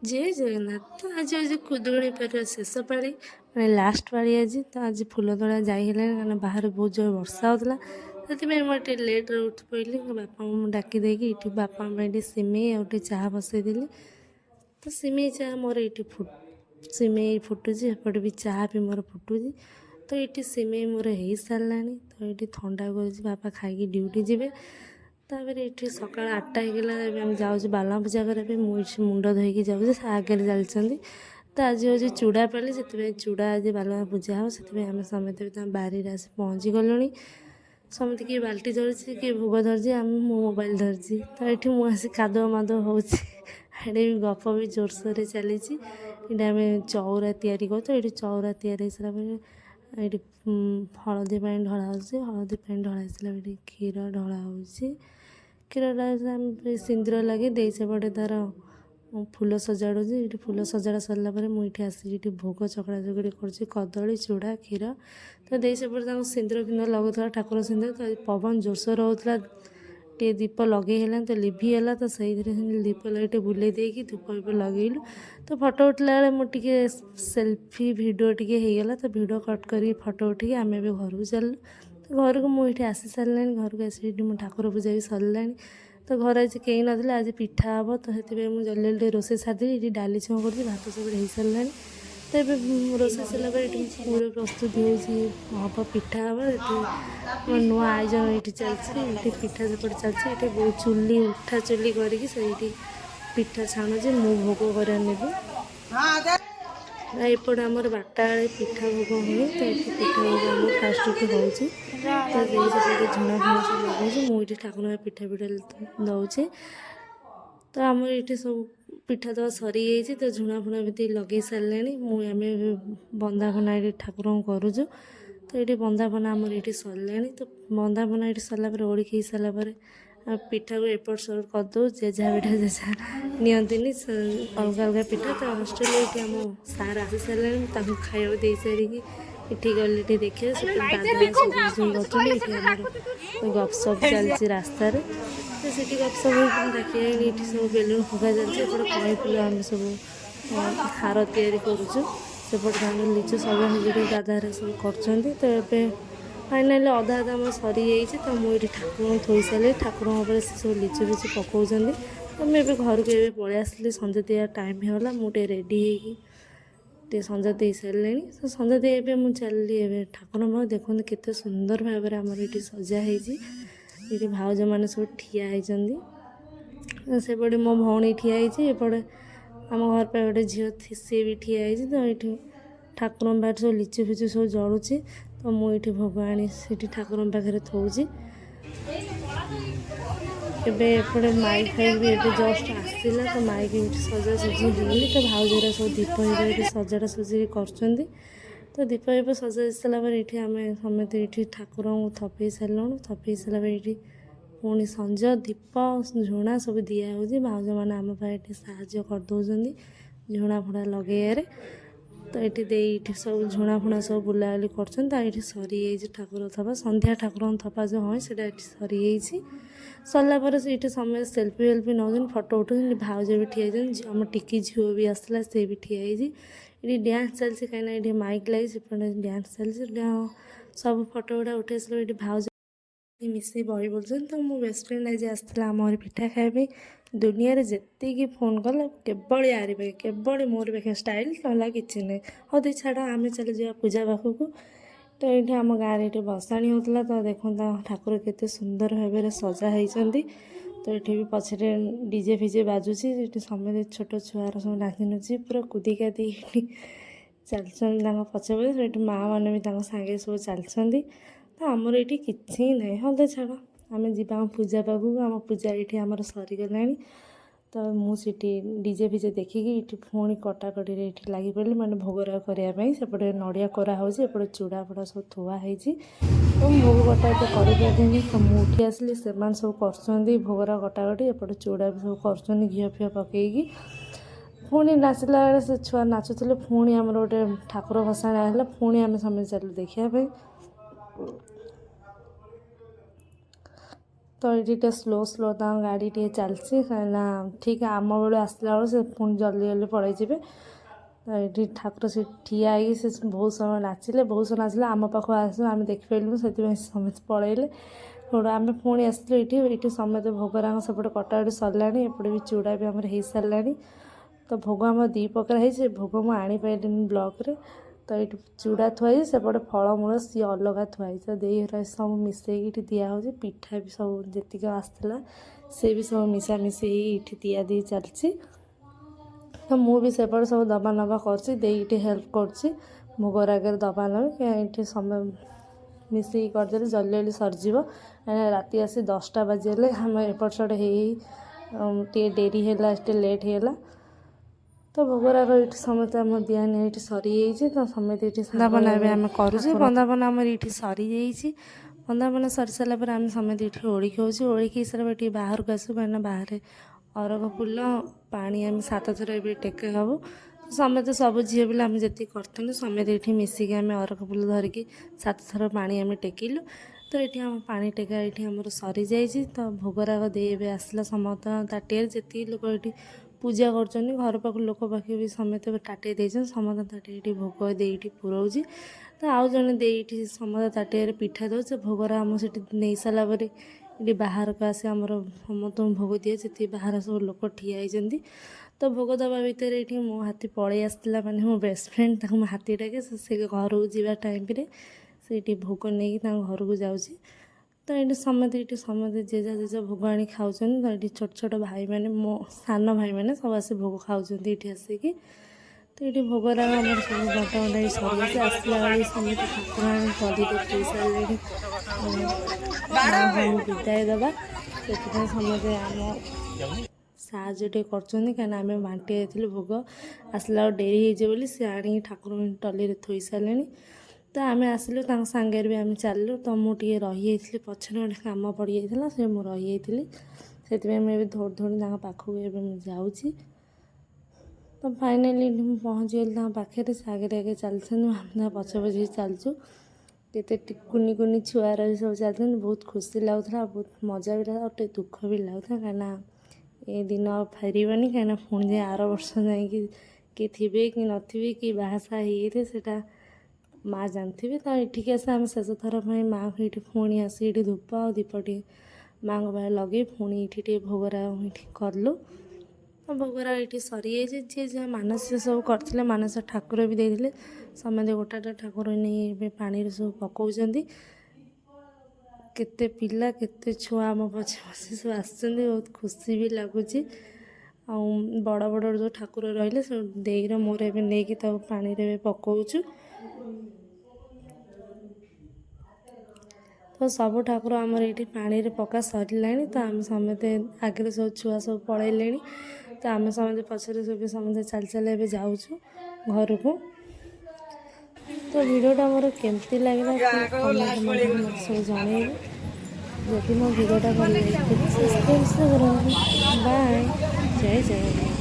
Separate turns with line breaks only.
जय जगन्नाथ। तो आज आज खुदुणी पार शेष पाड़ी मैंने लास्ट पाड़ी आज तो आज फूल तोड़ा जाए कारण बाहर बहुत जोर वर्षा होता से मुझे लेट्रे उठी पड़ी बापा डाकी देकी ये बापा सिमेई आउटे चाह बसईदी तो सिमेई चाह मोर ये सिमेई फुटुची एपटे भी चाह भी मोर फुटुची तो ये सिमेई मोर हो सारा तो ये थंडा कर बापा खाई ड्यूटी जीवे तापर ये सका 8टा होगा आम जाऊँ बाला पूजा करने मुझे मुंड धोईकी जाऊँ आगे चलती तो आज हूँ चूड़ा पाली से चूड़ा आज बाला पूजा हो से आम समस्त बारी आस पहुँची गलुणी समस्त किए बाल्टी धरती किए भोग धरती आम मो मोबाइल धरती तो ये मुझे कादुआ मादुआ हो भी गप भी जोरसोर चली ये आम चौरा या तो ये चौरा या सारा ये हलदी पानी ढला हलदी पानी ढला सारा क्षीर ढला हो क्षीर सिंदूर लगे दे सेपटे तार फूल सजाड़ू ये फूल सजाड़ा सरला मुझे आसिक भोग चकड़ा चकड़ी कर कदली चूड़ा क्षीर तो दे सेपटे सिंदूर फिंदूर लगुला ठाकुर सिंदूर तो पवन जोरसोर होता टे दीप लगे तो लिभिगला तो सही दीप लगे बुले देकी धूप भी लगेलु तो फोटो उठला बेले मुझे सेल्फी वीडियो टी होगला तो वीडियो कट कर फोटो उठिक आम भी घर को चलू तो घर को मुझे आसी सारे घर को आसी ठाकुर पूजा भी सरला तो घर आज कहीं ना आज पिठा हम तो से मुझे जल्दी जल्दी रोसे सारी ये डाली छुआ कर भात सब हो सारा तो ये रोसे सरला पूरा प्रस्तुति हम पिठा हम ये नुआ आयोजन ये चलती पिठा सेपटे चलती ये बहुत चुली उठा चुली करके पिठा छाणुचे मु भोग कर एपटे आमर 12टा बेले पिठा भोग हुए तो ये पिठा भोग आम फास्ट होती तो ये झुणा फुणा सब लगे मुझे ठाकुर पिठा पिठा दौचे तो आम ये सब पिठा तो सरी जाइए तो झुणा फुणा भी लगे सारे मुझे बंदापना ये ठाकुर करुचु तो ये बंदापना आमर ये सरला तो बंदापना ये सरला ओड़ी खाई सारापर पिठा को एपट सेपट करदे जेजा पिठा जेजा नियंती अलग अलग पिठा तो हस्टेल ये आम सार आसी सारे खाया दे सारिकी ये गली देखिए गपसप चलती रास्तार तो से गपसप देखिए ये सब बेलून फुका चलती कई फुल आम सब हार या लिचु सजा दादा सब कर तो ये फाइनाली अधा अधा आम सरी जाइए तो मुझे ठाकुर थोई सारे ठाकुर सब लिचु फिचु पकाउं तो मुझे घर को ये पलि आसली सन्जा दिया टाइम होगा मुझे रेडी हो सन्जा दे सारे तो सन्जा दे मुझे चलि ठाकुर भाव देखते केते सुंदर भाव आम ये सजा ये भाउज मैंने सब ठिया सेपटे मो भौणी ठिया एपटे आम घर पर गोटे झील सी भी ठिया तो ये ठाकुर पाखे सब लिचु फिचु सब जलुची तो मुझे भोग आनी ठाकुर पाखे थोची एपटे माइक फाइक भी ये जस्ट आसला तो माइक सजा सजी होनी तो भाउजरा सब दीप ये सजाड़ा सजी कर तो दीप ये सजा सारापर ये आम समत ये ठाकुर को थपे सारू थपे सारापर ये पुणी संज दीप झुणा सब दिखाई भाउज मैंने आम ये साहय करदे झुणा फुणा लगे तो ये सब झुणा फुणा सब बुलाबुली कर सरी ठाकुर थपा संध्या ठाकुर थपा जो हाँ से सरी सरला ये समय सेल्फी वेल्फी नौ फोटो उठा भाउज भी ठिया आम टिकी झील भी आसला से भी ठिया ये डांस चलती कहीं ये माइक लगे सेपटे डांस चलती सब फोटो गुड़ा उठे सारे ये भाउज मिसे बही बोलते तो मो बेस्ट फ्रेंड आज आसला आम पिठा खाए दुनिया जी फोन कल केवल यार पाखे केवल मोर पाखे स्टाइल ना कि ना हाँ दे छाड़ आम चल जा पूजा पाखक तो ये आम गाँव ये भसाणी होता तो देखो ठाकुर केते सुंदर भाव सजा होती तो ये भी पछे डीजे फिजे बाजुची ये समस्त छोट छुआर सब नाची नुची पूरा कूदी कादी चलते पचे पचे ये माँ मैंने भी सागे सब चलती तो आमर ये कि ना हाँ दे छाड़ आम जा पूजा पाखक आम पूजा ये आम सरीगला तो मुझे डीजे फिजे देखिकी ये पुणी कटाकटी ये लगी पड़ी मैंने भोगराग करने सेपटे नड़िया कराऊँच एपटे चूड़ा फुड़ा सब थुआई तो भोग कटा ये कर तो मुझे आसली से सब कर भोगराग कटाकटी एपटे चूड़ा भी सब कर घी फी पकईकी पुणी नाचला बेले से छुआ नाचुले पुणी आम गोटे ठाकुर भसाणी आसला पुणी आम समझ चलू देखापी तो ये स्लो स्लो गाड़ी टे चलती कहीं ठीक आम बेलू आसला बेलू से पुणी जल्दी जल्दी पड़े तो ये ठाकुर से ठिया से बहुत समय नाचिले बहुत समय नाचिले आम पाख आस आम देखिपारू से समस्त पलैले थोड़ा आम पुणी आसलु ये समस्त भोगरांग सेपटे कटाकटी सरला एपटे भी चूड़ा भी आम हो सारा तो भोग आम 2 प्रकार है भोग मुझे आनीपारे ब्लॉक तो ये चूड़ा थुआई सेपटे फलमूल सी अलग थुआई तो देहरा सब मिसईक दिहे पिठा भी सब जी आसला से भी सब मिसा मिसे ये दिया दी चलती तो मुझे सेपटे सब दबा नबा कर हेल्प कर भोग आगे दबा ये समय मिसई करदे जल्दी जल्दी सरजीव राति आसी 10टा बाजिगले आम एपट सेपट हो डेरी है लेट है तो भोगराग ये समस्त आम दिहानी ये सरी तो समस्त ये बंदापना आम करुचे बंदापना आम ये सरी जा बंदापना सरी सारापर आम समस्त ये ओढ़िक हो ओढ़िक सारा ये बाहर को आसू कहीं बाहर अरग फुल पानी आम 7 थर ए टेके हबू समस्त सब झील पिला आम जी कर समस्त ये मिसिक आम अरग फुल धरिकी 7 थर पानी आम टेकिलु तो ये आम पानी टेका ये आमर सरी जाइए तो भोगराग दे आसला समस्त ताटिया जी लोक ये पूजा कर घर पाख लोक पाखे भी समस्त ताटे दे समस्त ताटे भोग दे पुराऊँ तो आउ जड़े दे समस्त ताटिया पिठा दे भोगरा आम से नहीं सारापर ये बाहर को आसे आमर समस्त भोग दिए जी बाहर सब लोक ठिया होती तो भोग दबा भितर ये मो हाथी पलि आसला माने मो बेस्ट फ्रेंड ताको हाथी डाके से घर को जा टाइम से भोग नहीं घर को जाऊँगी तो ये समस्त जेजा जेजा भोग आनी खाऊँ तो ये छोट छोट भाई मैंने मो सान भाई मैंने सब आस भोग खाऊँ ये आसिकी तो ये भोगरा आम सब बंटा बंटा सर आसला बेल समस्त ठाकुर गदी खाई सारे विदाय दबा से समस्त आम साहय कर आम बांटी जाइए भोग आसला डेरी हो सी आनी ठाकुर टली थोई सारे तो आम आसिलु सांगे भी आम चलू तो मुझे रही पछरे गोटे कम पड़ जाता से मुझे रही से मुझे दौड़ दौड़ी पाखक जाऊँ तो फाइनाली पहुँची गली पाखे से आगे आगे चलते आम पछे पछे चलचु केते कुनी कुनी छुआर भी सब चलते बहुत खुशी लगुला बहुत मजा भी लगा और दुख भी लगुला कहीं ये दिन फेरबनी कहीं पुणी जाए आर वर्ष जाकि कि थे कि नथिबे कि बाहासा होते से माँ जानते तो ये आस आम शेष थर माँ को ये पुणी आस धूप आ दीपटी माँ को बाहर लगे पुणी ये भोगरा ये कलु भोगरा ये सरी जी जहाँ मानस सब करते मानस ठाकुर भी देते समस्त गोटा ठाकुर नहीं पानी सब पकाउछंती केते पिला केते छुआ आम पछे पछे सब आसुचंती बहुत खुशी भी लगुच बड़ बड़ जो ठाकुर रहिले से देईर मोर ए नहीं पानी रे पकाउछु तो सब ठाकुर आमर ये पानी रे पका सरला तो आम समस्ते आगे सब छुआ सब पलैले तो आम समस्त पछरे सब समस्त चल चल ए जाऊँ घर को तो भिडियोटा मोर केमती लगे सब जन जदि मो भिडियोटा भल लगे सब्सक्राइब करें बाय जय जय।